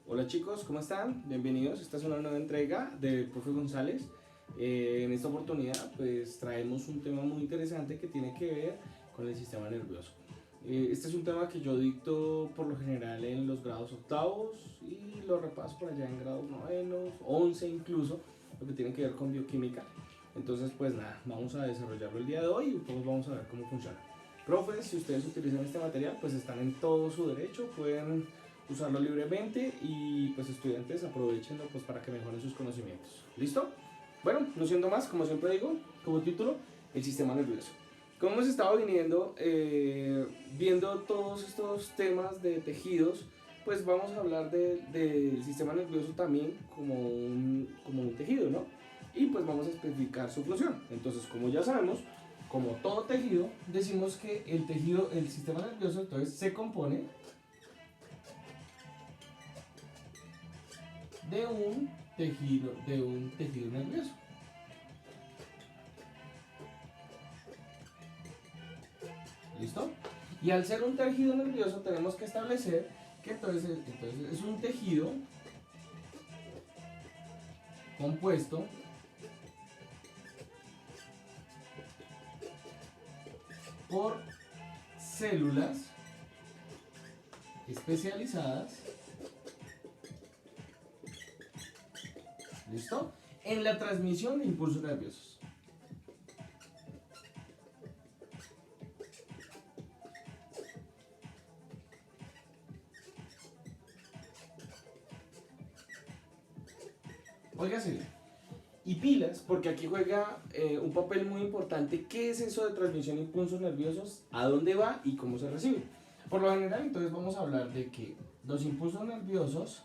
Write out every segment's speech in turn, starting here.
Hola chicos, ¿cómo están? Bienvenidos, esta es una nueva entrega de Profe González. En esta oportunidad pues traemos un tema muy interesante que tiene que ver con el sistema nervioso. Este es un tema que yo dicto por lo general en los grados octavos y lo repaso por allá en grados novenos, 11 incluso, lo que tiene que ver con bioquímica. Entonces pues nada, vamos a desarrollarlo el día de hoy y pues vamos a ver cómo funciona. Profes, si ustedes utilizan este material pues están en todo su derecho, pueden usarlo libremente y pues estudiantes aprovechenlo pues para que mejoren sus conocimientos. ¿Listo? Bueno, no siendo más, como siempre digo, como título, el sistema nervioso. Como hemos estado viendo todos estos temas de tejidos, pues vamos a hablar del sistema nervioso también como un tejido, ¿no? Y pues vamos a especificar su función. Entonces, como ya sabemos, como todo tejido, decimos que el sistema nervioso entonces se compone de un tejido nervioso. ¿Listo? Y al ser un tejido nervioso tenemos que establecer que entonces es un tejido compuesto por células especializadas, ¿listo?, en la transmisión de impulsos nerviosos. Óigase bien. Y pilas, porque aquí juega un papel muy importante. ¿Qué es eso de transmisión de impulsos nerviosos? ¿A dónde va y cómo se recibe? Por lo general, entonces vamos a hablar de que los impulsos nerviosos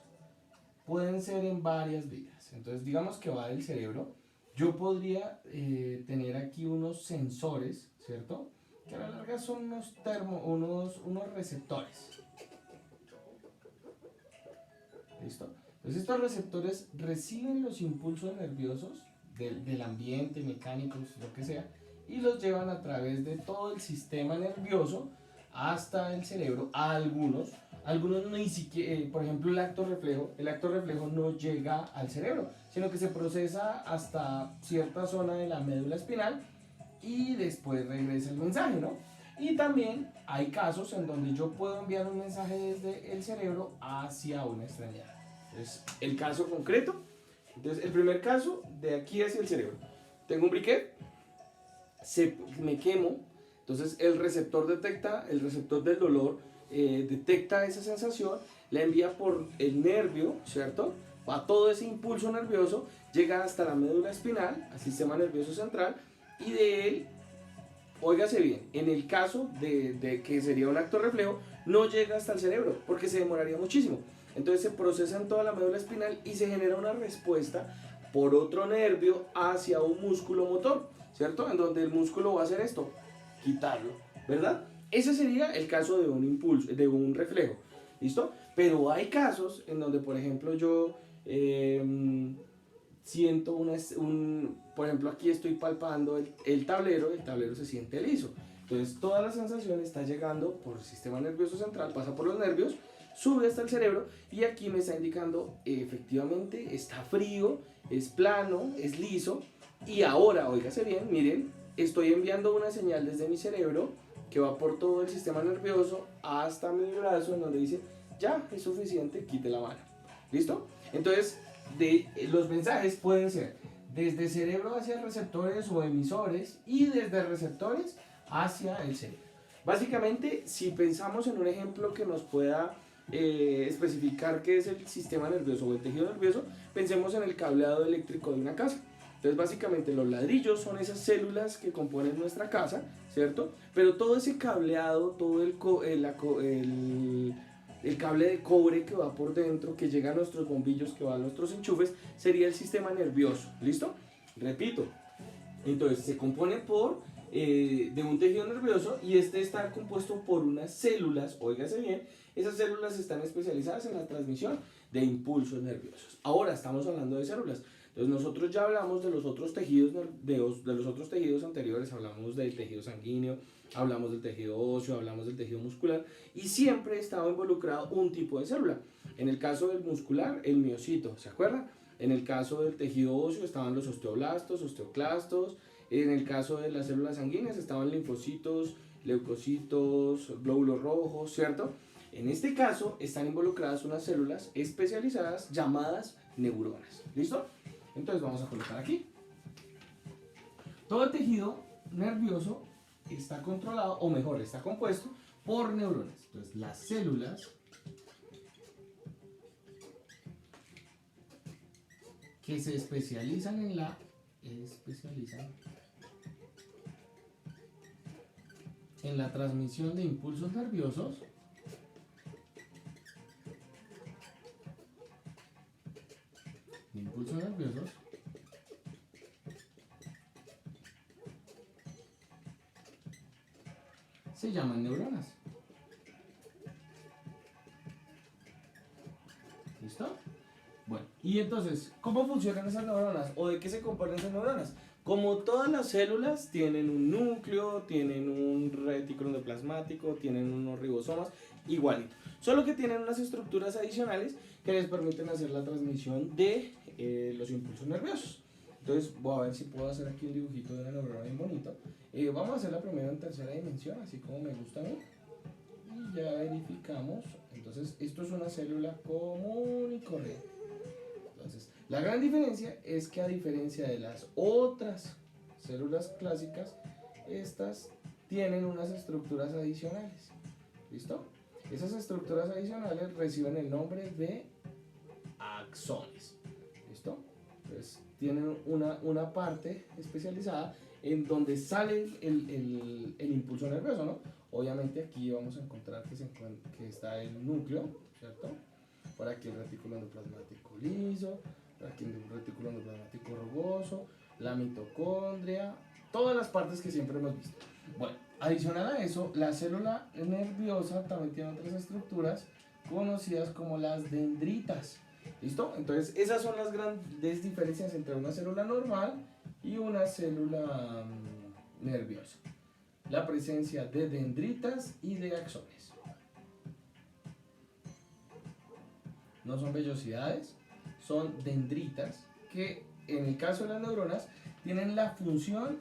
pueden ser en varias vías. Entonces, digamos que va del cerebro. Yo podría tener aquí unos sensores, ¿cierto? Que a la larga son unos receptores. ¿Listo? Entonces estos receptores reciben los impulsos nerviosos del ambiente, mecánicos, lo que sea, y los llevan a través de todo el sistema nervioso hasta el cerebro. A algunos ni siquiera, por ejemplo el acto reflejo no llega al cerebro, sino que se procesa hasta cierta zona de la médula espinal y después regresa el mensaje, ¿no? Y también hay casos en donde yo puedo enviar un mensaje desde el cerebro hacia una extremidad. Entonces, el caso concreto, entonces el primer caso, de aquí hacia el cerebro. Tengo un briquet, me quemo, entonces el receptor del dolor detecta esa sensación, la envía por el nervio, ¿cierto? Va todo ese impulso nervioso, llega hasta la médula espinal, al sistema nervioso central, y de él, óigase bien, en el caso de que sería un acto reflejo, no llega hasta el cerebro, porque se demoraría muchísimo. Entonces se procesa en toda la médula espinal y se genera una respuesta por otro nervio hacia un músculo motor, ¿cierto? En donde el músculo va a hacer esto, quitarlo, ¿verdad? Ese sería el caso de un impulso, de un reflejo, ¿listo? Pero hay casos en donde, por ejemplo, yo siento por ejemplo, aquí estoy palpando el tablero se siente liso. Entonces toda la sensación está llegando por el sistema nervioso central, pasa por los nervios, sube hasta el cerebro y aquí me está indicando efectivamente está frío, es plano, es liso. Y ahora, óigase bien, miren, estoy enviando una señal desde mi cerebro que va por todo el sistema nervioso hasta mi brazo, en donde dice ya es suficiente, quite la mano. ¿Listo? Entonces los mensajes pueden ser desde cerebro hacia receptores o emisores y desde receptores hacia el cerebro. Básicamente, si pensamos en un ejemplo que nos pueda especificar qué es el sistema nervioso o el tejido nervioso, pensemos en el cableado eléctrico de una casa. Entonces, básicamente, los ladrillos son esas células que componen nuestra casa, ¿cierto? Pero todo ese cableado, todo el cable de cobre que va por dentro, que llega a nuestros bombillos, que va a nuestros enchufes, sería el sistema nervioso. ¿Listo? Repito. Entonces, se compone de un tejido nervioso y este está compuesto por unas células, óigase bien, esas células están especializadas en la transmisión de impulsos nerviosos. Ahora estamos hablando de células. Entonces nosotros ya hablamos de los otros tejidos, de los otros tejidos anteriores, hablamos del tejido sanguíneo, hablamos del tejido óseo, hablamos del tejido muscular y siempre estaba involucrado un tipo de célula. En el caso del muscular, el miocito, ¿se acuerdan? En el caso del tejido óseo estaban los osteoblastos, osteoclastos. En el caso de las células sanguíneas estaban linfocitos, leucocitos, glóbulos rojos, ¿cierto? En este caso están involucradas unas células especializadas llamadas neuronas. ¿Listo? Entonces vamos a colocar aquí. Todo el tejido nervioso está controlado, o mejor, está compuesto por neuronas. Entonces las células que se especializan en la transmisión de impulsos nerviosos se llaman neuronas. ¿Listo? Bueno, y entonces, ¿cómo funcionan esas neuronas? ¿O de qué se componen esas neuronas? Como todas las células tienen un núcleo, tienen un retículo endoplasmático, tienen unos ribosomas, igualito. Solo que tienen unas estructuras adicionales que les permiten hacer la transmisión de los impulsos nerviosos. Entonces voy a ver si puedo hacer aquí un dibujito de una neurona bien bonito. Vamos a hacer la primera en tercera dimensión, así como me gusta a mí. Y ya verificamos. Entonces esto es una célula común y corriente. Entonces, la gran diferencia es que a diferencia de las otras células clásicas, estas tienen unas estructuras adicionales. ¿Listo? Esas estructuras adicionales reciben el nombre de axones. ¿Listo? Entonces, tienen una parte especializada en donde sale el impulso nervioso, ¿no? Obviamente aquí vamos a encontrar que está el núcleo, ¿cierto? Por aquí el retículo endoplasmático liso, por aquí el retículo endoplasmático rugoso, la mitocondria, todas las partes que siempre hemos visto. Bueno, adicional a eso, la célula nerviosa también tiene otras estructuras conocidas como las dendritas. ¿Listo? Entonces, esas son las grandes diferencias entre una célula normal y una célula nerviosa. La presencia de dendritas y de axones. No son vellosidades, son dendritas que en el caso de las neuronas tienen la función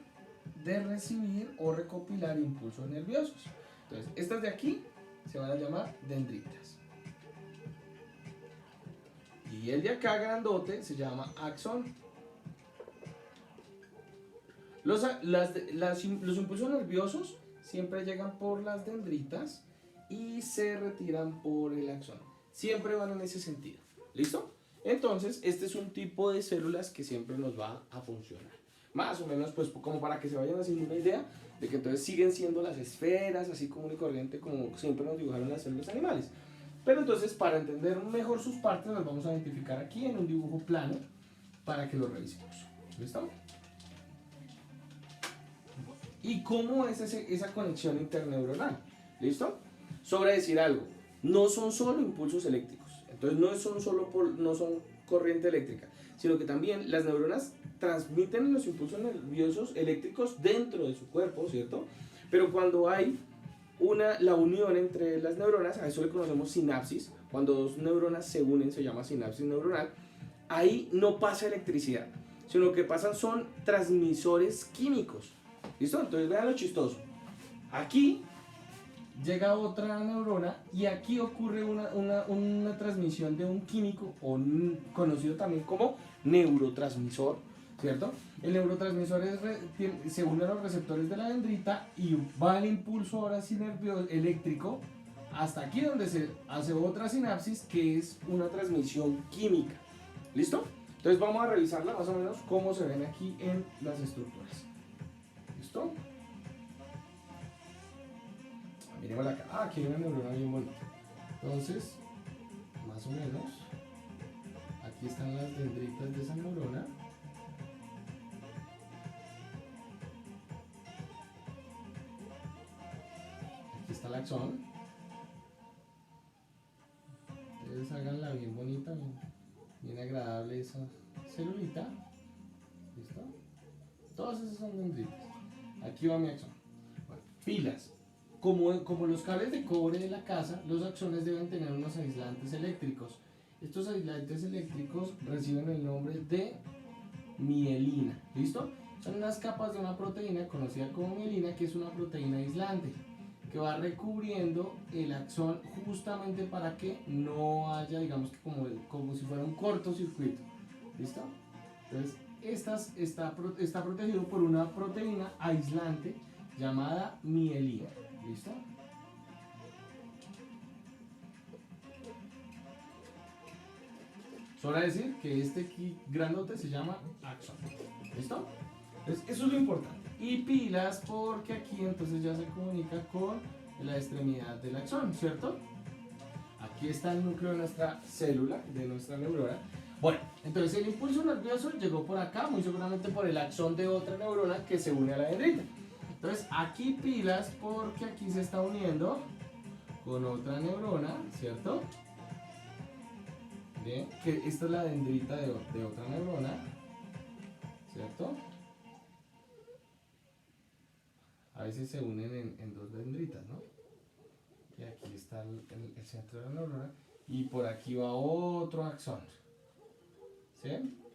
de recibir o recopilar impulsos nerviosos. Entonces, estas de aquí se van a llamar dendritas. Y el de acá grandote se llama axón. Los impulsos nerviosos siempre llegan por las dendritas y se retiran por el axón. Siempre van en ese sentido. ¿Listo? Entonces, este es un tipo de células que siempre nos va a funcionar. Más o menos, pues, como para que se vayan haciendo una idea de que entonces siguen siendo las esferas, así común y corriente, como siempre nos dibujaron las células animales. Pero entonces, para entender mejor sus partes, las vamos a identificar aquí en un dibujo plano para que lo revisemos. ¿Listo? ¿Y cómo es esa conexión interneuronal? ¿Listo? Sobre decir algo, no son solo impulsos eléctricos, entonces no son corriente eléctrica, sino que también las neuronas transmiten los impulsos nerviosos eléctricos dentro de su cuerpo, ¿cierto? Pero cuando hay la unión entre las neuronas, a eso le conocemos sinapsis, cuando dos neuronas se unen se llama sinapsis neuronal, ahí no pasa electricidad, sino que pasan son transmisores químicos. ¿Listo? Entonces vean lo chistoso. Aquí llega otra neurona y aquí ocurre una transmisión de un químico conocido también como neurotransmisor, ¿cierto? El neurotransmisor se une a los receptores de la dendrita y va el impulso ahora sí nervioso eléctrico hasta aquí donde se hace otra sinapsis que es una transmisión química. ¿Listo? Entonces vamos a revisarla más o menos cómo se ven aquí en las estructuras. ¿Listo? Miremos acá. Ah, aquí hay una neurona bien bonita. Entonces, más o menos, aquí están las dendritas de esa neurona. Aquí está el axón. Ustedes háganla bien bonita, bien agradable esa celulita. ¿Listo? Todas esas son dendritas. Aquí va mi axón. Bueno, pilas. como los cables de cobre de la casa, los axones deben tener unos aislantes eléctricos. Estos aislantes eléctricos reciben el nombre de mielina. ¿Listo? Son unas capas de una proteína conocida como mielina, que es una proteína aislante, que va recubriendo el axón justamente para que no haya, digamos que como si fuera un cortocircuito. ¿Listo? Entonces, está protegido por una proteína aislante llamada mielina. ¿Listo? Sobra decir que este aquí grandote se llama axón. ¿Listo? Entonces, eso es lo importante. Y pilas porque aquí entonces ya se comunica con la extremidad del axón, ¿cierto? Aquí está el núcleo de nuestra célula, de nuestra neurona. Bueno, entonces el impulso nervioso llegó por acá, muy seguramente por el axón de otra neurona que se une a la dendrita. Entonces aquí pilas porque aquí se está uniendo con otra neurona, ¿cierto? Bien, que esta es la dendrita de otra neurona, ¿cierto? A veces se unen en dos dendritas, ¿no? Y aquí está el centro de la neurona y por aquí va otro axón. ¿Sí?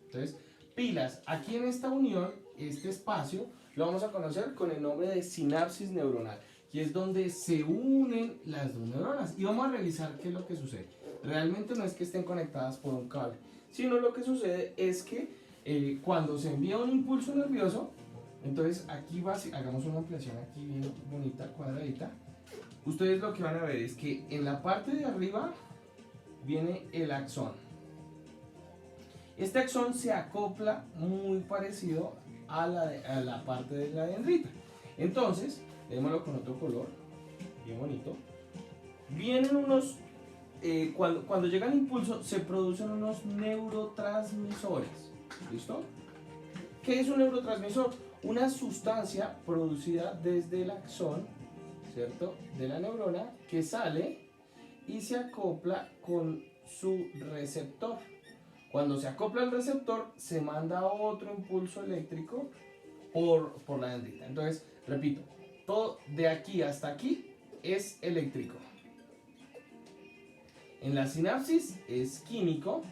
Entonces, pilas, aquí en esta unión, este espacio, lo vamos a conocer con el nombre de sinapsis neuronal. Y es donde se unen las dos neuronas. Y vamos a revisar qué es lo que sucede. Realmente no es que estén conectadas por un cable, sino lo que sucede es que cuando se envía un impulso nervioso, entonces aquí hagamos una ampliación aquí bien bonita, cuadradita. Ustedes lo que van a ver es que en la parte de arriba viene el axón. Este axón se acopla muy parecido a la parte de la dendrita. Entonces, démoslo con otro color, bien bonito. Vienen unos, cuando llega el impulso, se producen unos neurotransmisores. ¿Listo? ¿Qué es un neurotransmisor? Una sustancia producida desde el axón, ¿cierto?, de la neurona, que sale y se acopla con su receptor. Cuando se acopla al receptor, se manda otro impulso eléctrico por la dendrita. Entonces, repito, todo de aquí hasta aquí es eléctrico. En la sinapsis es químico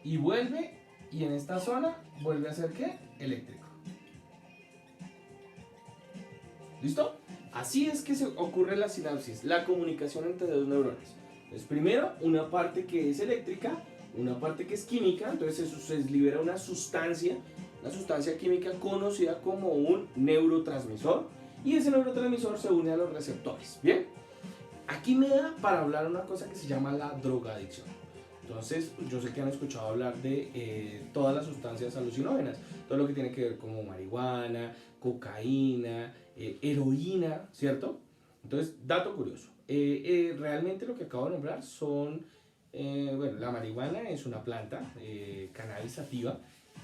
y vuelve, y en esta zona vuelve a ser ¿qué? Eléctrico. ¿Listo? Así es que se ocurre la sinapsis, la comunicación entre dos neuronas. Entonces, primero, una parte que es eléctrica, una parte que es química, entonces eso se libera una sustancia química conocida como un neurotransmisor, y ese neurotransmisor se une a los receptores. Bien, aquí me da para hablar una cosa que se llama la drogadicción. Entonces, yo sé que han escuchado hablar de todas las sustancias alucinógenas, todo lo que tiene que ver como marihuana, cocaína, heroína, ¿cierto? Entonces, dato curioso. Realmente lo que acabo de nombrar son, bueno, la marihuana es una planta cannabis sativa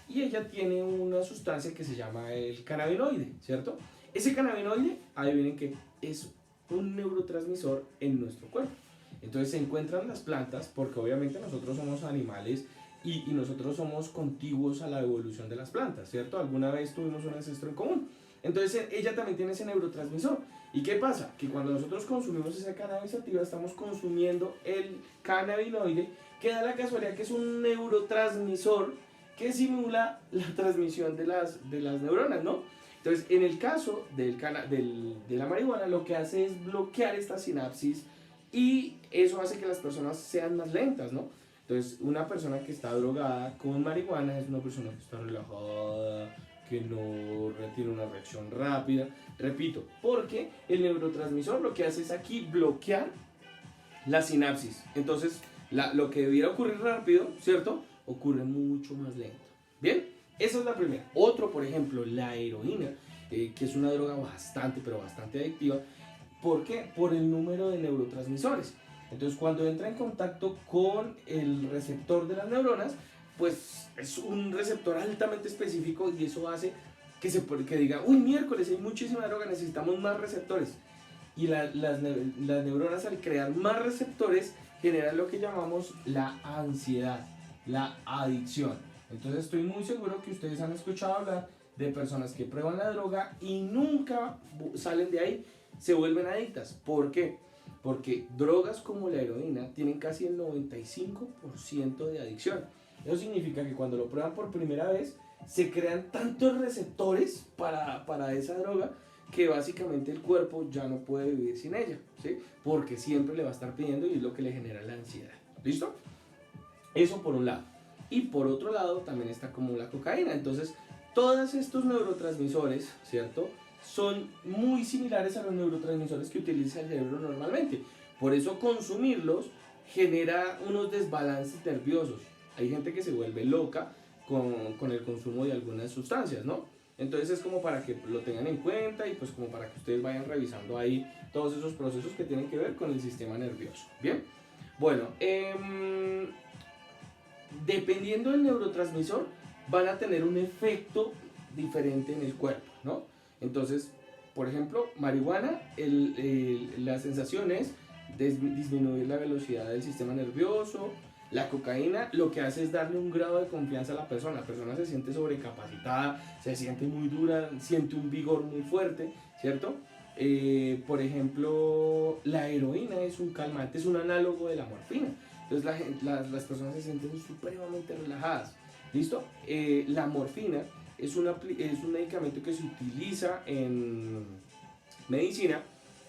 y ella tiene una sustancia que se llama el cannabinoide, ¿cierto? Ese cannabinoide, adivinen que es un neurotransmisor en nuestro cuerpo. Entonces se encuentran las plantas porque obviamente nosotros somos animales y nosotros somos contiguos a la evolución de las plantas, ¿cierto? Alguna vez tuvimos un ancestro en común. Entonces ella también tiene ese neurotransmisor. ¿Y qué pasa? Que cuando nosotros consumimos esa cannabis sativa estamos consumiendo el cannabinoide, que da la casualidad que es un neurotransmisor que simula la transmisión de las neuronas, ¿no? Entonces, en el caso de la marihuana, lo que hace es bloquear esta sinapsis y eso hace que las personas sean más lentas, ¿no? Entonces, una persona que está drogada con marihuana es una persona que está relajada, que no tiene una reacción rápida. Repito, porque el neurotransmisor lo que hace es aquí bloquear la sinapsis. Entonces, lo que debiera ocurrir rápido, ¿cierto?, ocurre mucho más lento. Bien, esa es la primera. Otro, por ejemplo, la heroína, que es una droga bastante, pero bastante adictiva. ¿Por qué? Por el número de neurotransmisores. Entonces, cuando entra en contacto con el receptor de las neuronas, pues es un receptor altamente específico y eso hace que diga, uy, miércoles, hay muchísima droga, necesitamos más receptores. Y las neuronas, al crear más receptores, generan lo que llamamos la ansiedad, la adicción. Entonces estoy muy seguro que ustedes han escuchado hablar de personas que prueban la droga y nunca salen de ahí se vuelven adictas. ¿Por qué? Porque drogas como la heroína tienen casi el 95% de adicción. Eso significa que cuando lo prueban por primera vez, se crean tantos receptores para esa droga que básicamente el cuerpo ya no puede vivir sin ella, ¿sí? Porque siempre le va a estar pidiendo y es lo que le genera la ansiedad. ¿Listo? Eso por un lado. Y por otro lado también está como la cocaína. Entonces, todos estos neurotransmisores, ¿cierto?, son muy similares a los neurotransmisores que utiliza el cerebro normalmente. Por eso consumirlos genera unos desbalances nerviosos. Hay gente que se vuelve loca con el consumo de algunas sustancias, ¿no? Entonces es como para que lo tengan en cuenta y pues como para que ustedes vayan revisando ahí todos esos procesos que tienen que ver con el sistema nervioso. Bien, bueno, dependiendo del neurotransmisor van a tener un efecto diferente en el cuerpo, ¿no? Entonces, por ejemplo, marihuana, la sensación es disminuir la velocidad del sistema nervioso. La cocaína lo que hace es darle un grado de confianza a la persona se siente sobrecapacitada, se siente muy dura, siente un vigor muy fuerte, ¿cierto? Por ejemplo, la heroína es un calmante, es un análogo de la morfina. Entonces las personas se sienten supremamente relajadas. ¿Listo? La morfina es un medicamento que se utiliza en medicina,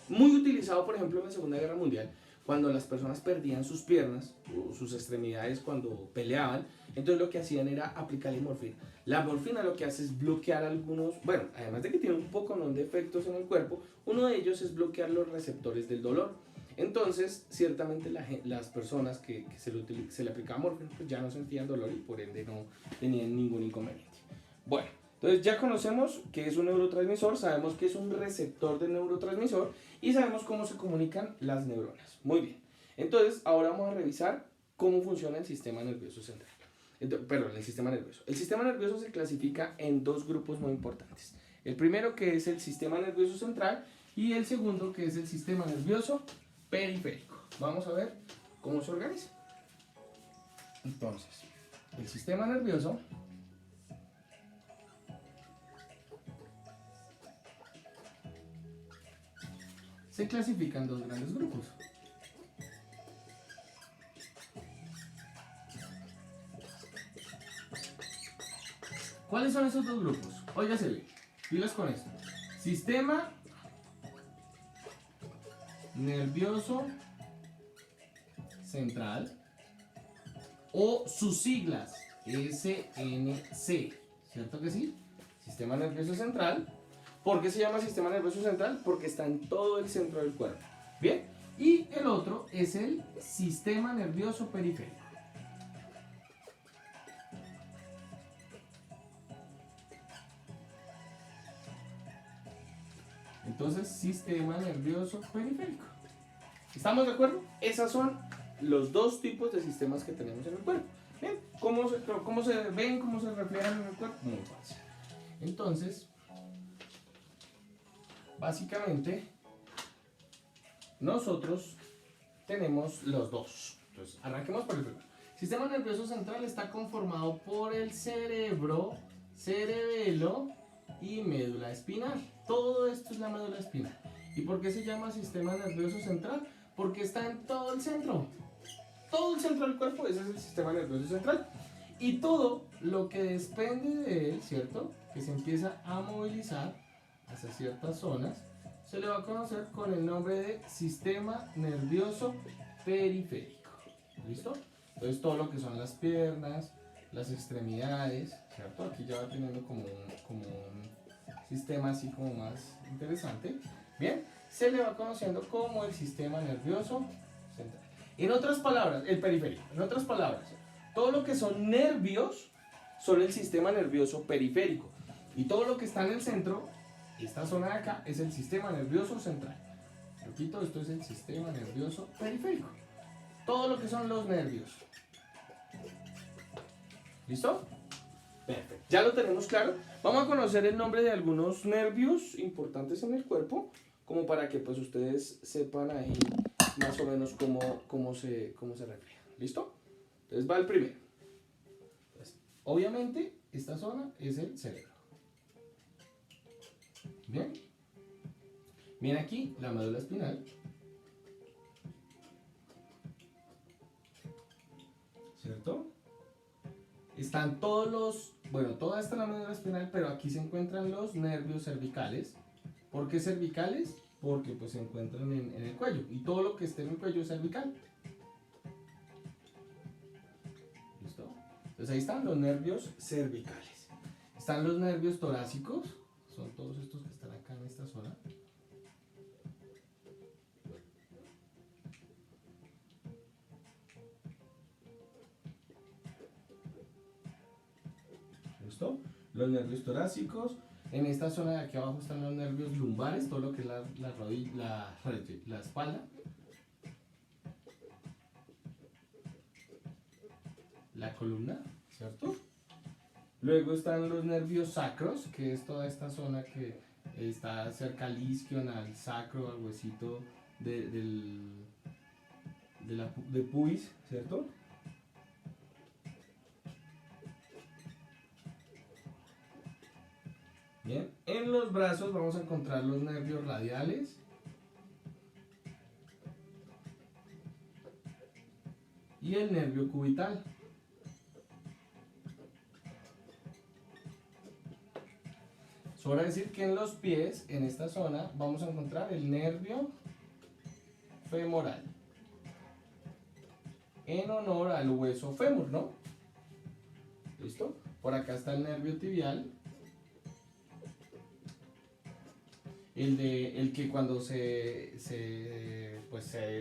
muy utilizado por ejemplo en la Segunda Guerra Mundial, cuando las personas perdían sus piernas o sus extremidades cuando peleaban. Entonces lo que hacían era aplicarle morfina. La morfina lo que hace es bloquear algunos, bueno, además de que tiene un poco de efectos en el cuerpo, uno de ellos es bloquear los receptores del dolor. Entonces, ciertamente las personas que se le aplicaba morfina pues ya no sentían dolor y por ende no tenían ningún inconveniente. Bueno, entonces ya conocemos qué es un neurotransmisor, sabemos que es un receptor de neurotransmisor y sabemos cómo se comunican las neuronas. Muy bien, entonces ahora vamos a revisar cómo funciona el sistema nervioso central. El sistema nervioso. El sistema nervioso se clasifica en dos grupos muy importantes. El primero que es el sistema nervioso central y el segundo que es el sistema nervioso periférico. Vamos a ver cómo se organiza. Entonces, el sistema nervioso se clasifica en dos grandes grupos. ¿Cuáles son esos dos grupos? Óigase bien, pilas con esto. Sistema nervioso central o sus siglas SNC, ¿cierto que sí? Sistema nervioso central. ¿Por qué se llama sistema nervioso central? Porque está en todo el centro del cuerpo. Bien, y el otro es el sistema nervioso periférico. Entonces, sistema nervioso periférico. ¿Estamos de acuerdo? Esos son los dos tipos de sistemas que tenemos en el cuerpo. Bien, ¿cómo se ven, cómo se reflejan en el cuerpo? Muy fácil. Entonces, básicamente, nosotros tenemos los dos. Entonces, arranquemos por el primero. El sistema nervioso central está conformado por el cerebro, cerebelo y médula espinal. Todo esto es la médula espinal. ¿Y por qué se llama sistema nervioso central? Porque está en todo el centro. Todo el centro del cuerpo, ese es el sistema nervioso central. Y todo lo que depende de él, ¿cierto?, que se empieza a movilizar hacia ciertas zonas, se le va a conocer con el nombre de sistema nervioso periférico. ¿Listo? Entonces todo lo que son las piernas, las extremidades, ¿cierto? Aquí ya va teniendo como un sistema así como más interesante. Bien, se le va conociendo como el sistema nervioso central. En otras palabras, el periférico. En otras palabras, todo lo que son nervios son el sistema nervioso periférico. Y todo lo que está en el centro, esta zona de acá, es el sistema nervioso central. Repito, esto es el sistema nervioso periférico. Todo lo que son los nervios. ¿Listo? Perfecto. Ya lo tenemos claro. Vamos a conocer el nombre de algunos nervios importantes en el cuerpo, como para que pues ustedes sepan ahí más o menos cómo se refleja. ¿Listo? Entonces va el primero. Entonces, obviamente, esta zona es el cerebro. Bien. Viene aquí la médula espinal, ¿cierto? Están todos los, bueno, toda esta es la médula espinal, pero aquí se encuentran los nervios cervicales. ¿Por qué cervicales? Porque pues se encuentran en el cuello, y todo lo que esté en el cuello es cervical. ¿Listo? Entonces ahí están los nervios cervicales. Están los nervios torácicos, son todos estos que están acá en esta zona. ¿Listo? Los nervios torácicos. En esta zona de aquí abajo están los nervios lumbares, todo lo que es la rodilla, la espalda. La columna, ¿cierto? Luego están los nervios sacros, que es toda esta zona que está cerca al isquion, al sacro, al huesito de pubis, ¿cierto? Bien, en los brazos vamos a encontrar los nervios radiales y el nervio cubital. Sobra decir que en los pies, en esta zona, vamos a encontrar el nervio femoral, en honor al hueso fémur, ¿no? ¿Listo? Por acá está el nervio tibial, el que cuando se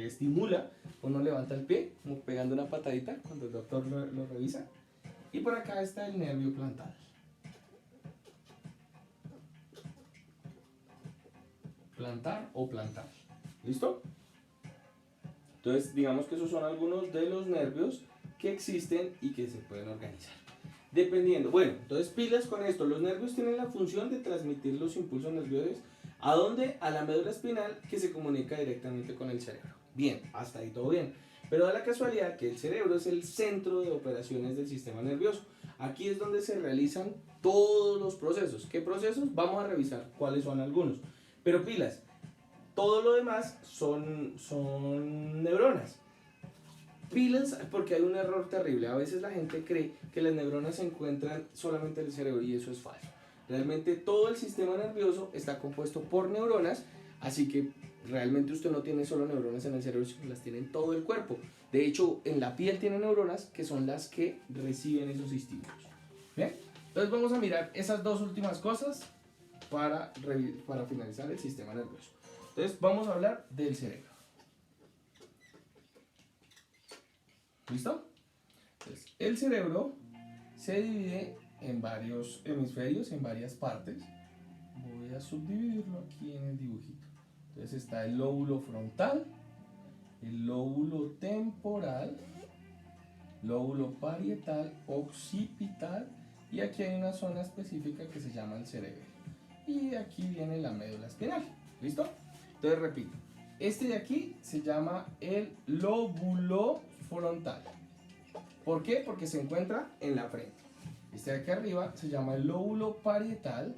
estimula, uno levanta el pie, como pegando una patadita cuando el doctor lo revisa. Y por acá está el nervio plantar. Plantar o plantar. ¿Listo? Entonces, digamos que esos son algunos de los nervios que existen y que se pueden organizar. Dependiendo, bueno, entonces pilas con esto. Los nervios tienen la función de transmitir los impulsos nerviosos. ¿A dónde? A la médula espinal, que se comunica directamente con el cerebro. Bien, hasta ahí todo bien. Pero da la casualidad que el cerebro es el centro de operaciones del sistema nervioso. Aquí es donde se realizan todos los procesos. ¿Qué procesos? Vamos a revisar cuáles son algunos. Pero pilas, todo lo demás son neuronas. Pilas, porque hay un error terrible. A veces la gente cree que las neuronas se encuentran solamente en el cerebro, y eso es falso. Realmente todo el sistema nervioso está compuesto por neuronas, así que realmente usted no tiene solo neuronas en el cerebro, sino las tiene en todo el cuerpo. De hecho, en la piel tiene neuronas que son las que reciben esos estímulos. ¿Bien? Entonces vamos a mirar esas dos últimas cosas para finalizar el sistema nervioso. Entonces vamos a hablar del cerebro. ¿Listo? Entonces, el cerebro se divide en varios hemisferios, en varias partes. Voy a subdividirlo aquí en el dibujito. Entonces está el lóbulo frontal, el lóbulo temporal, lóbulo parietal, occipital, y aquí hay una zona específica que se llama el cerebelo. Y aquí viene la médula espinal. ¿Listo? Entonces repito, este de aquí se llama el lóbulo frontal. ¿Por qué? Porque se encuentra en la frente. Este de aquí arriba se llama el lóbulo parietal.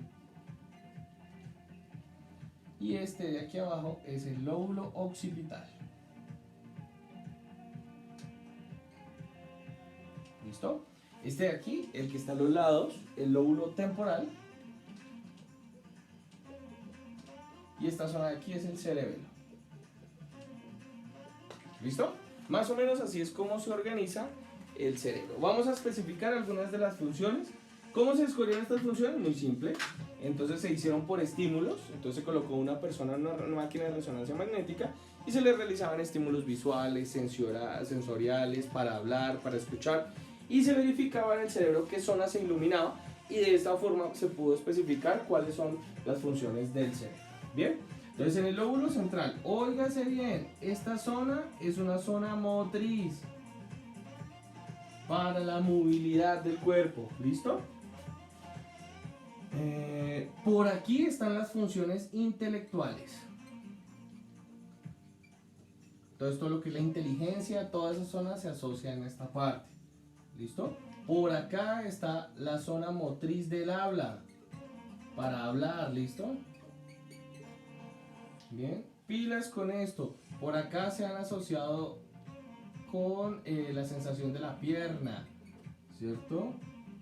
Y este de aquí abajo es el lóbulo occipital. ¿Listo? Este de aquí, el que está a los lados, el lóbulo temporal. Y esta zona de aquí es el cerebelo. ¿Listo? Más o menos así es como se organiza el cerebro. Vamos a especificar algunas de las funciones. ¿Cómo se escogieron estas funciones? Muy simple. Entonces se hicieron por estímulos. Entonces se colocó una persona en una máquina de resonancia magnética y se le realizaban estímulos visuales, sensoriales, para hablar, para escuchar, y se verificaba en el cerebro qué zona se iluminaba, y de esta forma se pudo especificar cuáles son las funciones del cerebro. ¿Bien? Entonces en el lóbulo central, óigase bien, esta zona es una zona motriz para la movilidad del cuerpo. ¿Listo? Por aquí están las funciones intelectuales. Entonces todo lo que es la inteligencia, toda esa zona se asocia en esta parte. ¿Listo? Por acá está la zona motriz del habla, para hablar. ¿Listo? Bien, pilas con esto. Por acá se han asociado con la sensación de la pierna, ¿cierto?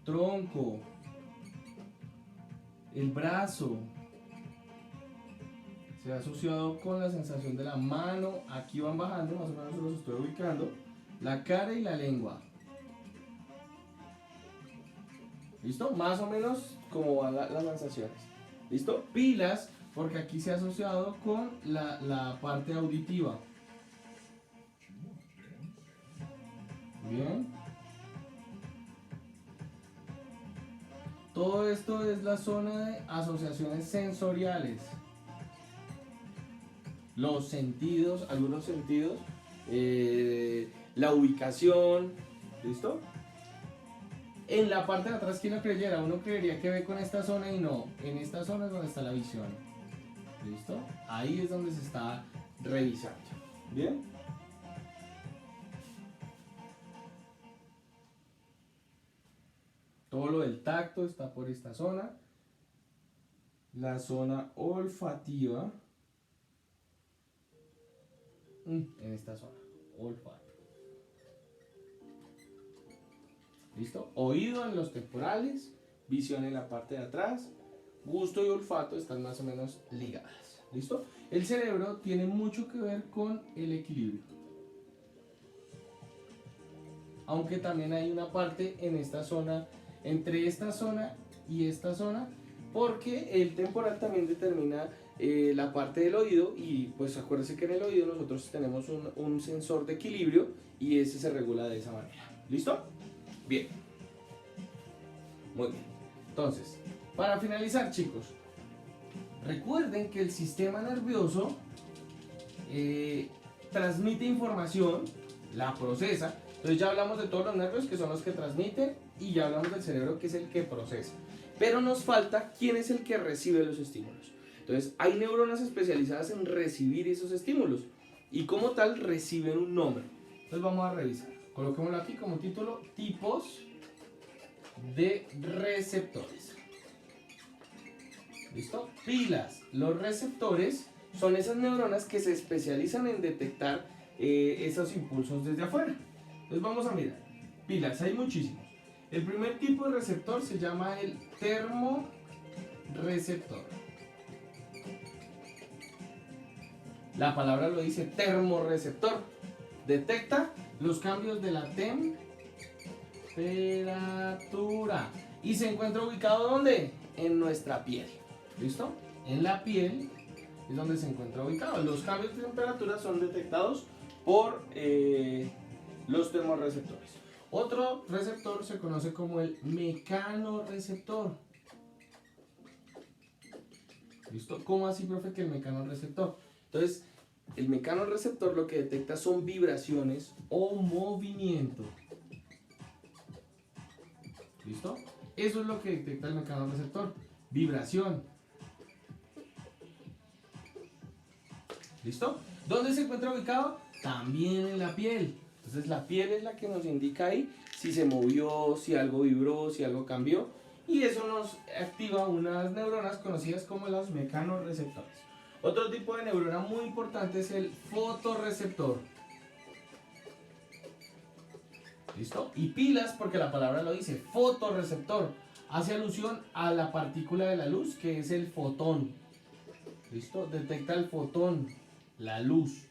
Tronco, el brazo, se ha asociado con la sensación de la mano. Aquí van bajando, más o menos los estoy ubicando. La cara y la lengua. ¿Listo? Más o menos como van las sensaciones. ¿Listo? Pilas, porque aquí se ha asociado con la parte auditiva. Bien. Todo esto es la zona de asociaciones sensoriales. Los sentidos, algunos sentidos, la ubicación, ¿listo? En la parte de atrás, ¿quién lo creyera? Uno creería que ve con esta zona y no, en esta zona es donde está la visión, ¿listo? Ahí es donde se está revisando, ¿bien? Todo lo del tacto está por esta zona, la zona olfativa, en esta zona, olfato. ¿Listo? Oído en los temporales, visión en la parte de atrás, gusto y olfato están más o menos ligadas. ¿Listo? El cerebro tiene mucho que ver con el equilibrio. Aunque también hay una parte en esta zona, entre esta zona y esta zona, porque el temporal también determina la parte del oído, y pues acuérdense que en el oído nosotros tenemos un sensor de equilibrio y ese se regula de esa manera. ¿Listo? Bien. Muy bien. Entonces, para finalizar, chicos, recuerden que el sistema nervioso transmite información, la procesa. Entonces ya hablamos de todos los nervios que son los que transmiten y ya hablamos del cerebro que es el que procesa. Pero nos falta quién es el que recibe los estímulos. Entonces hay neuronas especializadas en recibir esos estímulos y como tal reciben un nombre. Entonces vamos a revisar. Coloquémoslo aquí como título: tipos de receptores. ¿Listo? Pilas. Los receptores son esas neuronas que se especializan en detectar esos impulsos desde afuera. Entonces vamos a mirar. Pilas, hay muchísimos. El primer tipo de receptor se llama el termorreceptor. La palabra lo dice, termorreceptor. Detecta los cambios de la temperatura. ¿Y se encuentra ubicado ¿dónde? En nuestra piel. ¿Listo? En la piel es donde se encuentra ubicado. Los cambios de temperatura son detectados por los termorreceptores. Otro receptor se conoce como el mecanorreceptor. ¿Listo? ¿Cómo así, profe, que el mecanorreceptor? Entonces, el mecanorreceptor lo que detecta son vibraciones o movimiento. ¿Listo? Eso es lo que detecta el mecanorreceptor. Vibración. ¿Listo? ¿Dónde se encuentra ubicado? También en la piel. Entonces la piel es la que nos indica ahí si se movió, si algo vibró, si algo cambió. Y eso nos activa unas neuronas conocidas como los mecanorreceptores. Otro tipo de neurona muy importante es el fotorreceptor. ¿Listo? Y pilas porque la palabra lo dice, fotorreceptor. Hace alusión a la partícula de la luz que es el fotón. ¿Listo? Detecta el fotón, la luz.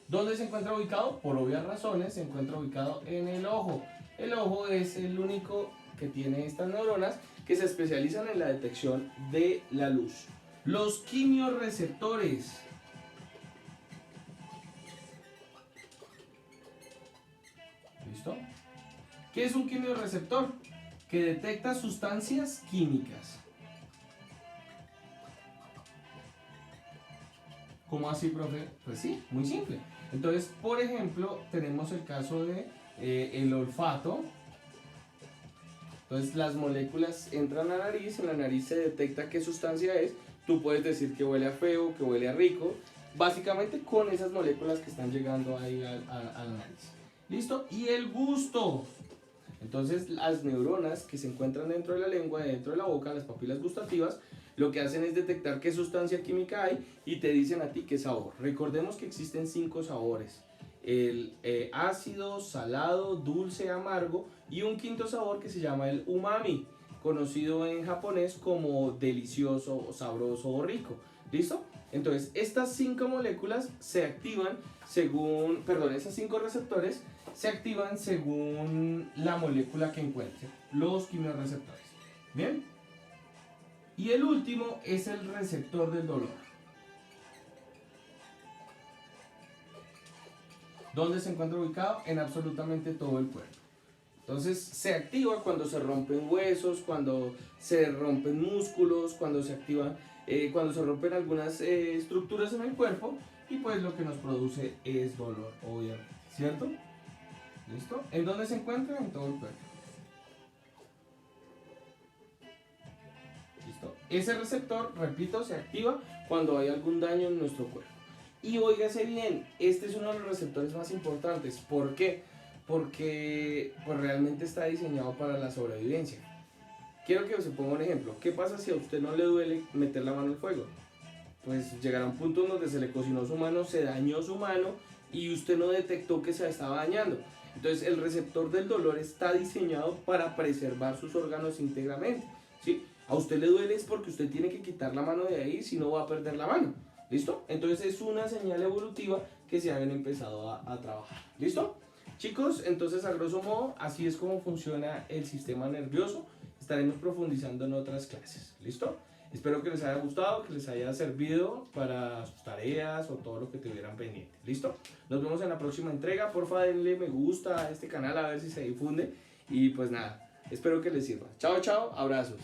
¿Dónde se encuentra ubicado? Por obvias razones, se encuentra ubicado en el ojo. El ojo es el único que tiene estas neuronas que se especializan en la detección de la luz. Los quimiorreceptores. ¿Listo? ¿Qué es un quimiorreceptor? Que detecta sustancias químicas. ¿Cómo así, profe? Pues sí, muy simple. Entonces, por ejemplo, tenemos el caso de el olfato. Entonces, las moléculas entran a la nariz, en la nariz se detecta qué sustancia es. Tú puedes decir que huele a feo, que huele a rico, básicamente con esas moléculas que están llegando ahí a la nariz. ¿Listo? Y el gusto. Entonces, las neuronas que se encuentran dentro de la lengua, dentro de la boca, las papilas gustativas, Lo que hacen es detectar qué sustancia química hay y te dicen a ti qué sabor. Recordemos que existen 5 sabores: el ácido, salado, dulce, amargo, y un quinto sabor que se llama el umami, conocido en japonés como delicioso, sabroso o rico. ¿Listo? Entonces, estas 5 moléculas se activan según, perdón, esas 5 receptores se activan según la molécula que encuentre, los quimiorreceptores. ¿Bien? Y el último es el receptor del dolor, donde se encuentra ubicado en absolutamente todo el cuerpo. Entonces se activa cuando se rompen huesos, cuando se rompen músculos, cuando se activa, cuando se rompen algunas estructuras en el cuerpo, y pues lo que nos produce es dolor, obviamente, ¿cierto? ¿Listo? ¿En dónde se encuentra? En todo el cuerpo. ¿Listo? Ese receptor, repito, se activa cuando hay algún daño en nuestro cuerpo. Y óigase bien, este es uno de los receptores más importantes. ¿Por qué? Porque pues, realmente está diseñado para la sobrevivencia. Quiero que se ponga un ejemplo. ¿Qué pasa si a usted no le duele meter la mano al fuego? Pues llegará un punto donde se le cocinó su mano, se dañó su mano y usted no detectó que se estaba dañando. Entonces el receptor del dolor está diseñado para preservar sus órganos íntegramente, ¿sí? A usted le duele es porque usted tiene que quitar la mano de ahí, si no va a perder la mano. ¿Listo? Entonces es una señal evolutiva que se habían empezado a trabajar. ¿Listo? Chicos, entonces a grosso modo así es como funciona el sistema nervioso. Estaremos profundizando en otras clases. ¿Listo? Espero que les haya gustado, que les haya servido para sus tareas o todo lo que tuvieran pendiente. ¿Listo? Nos vemos en la próxima entrega. Porfa, denle me gusta a este canal a ver si se difunde. Y pues nada, espero que les sirva. Chao, chao, abrazos.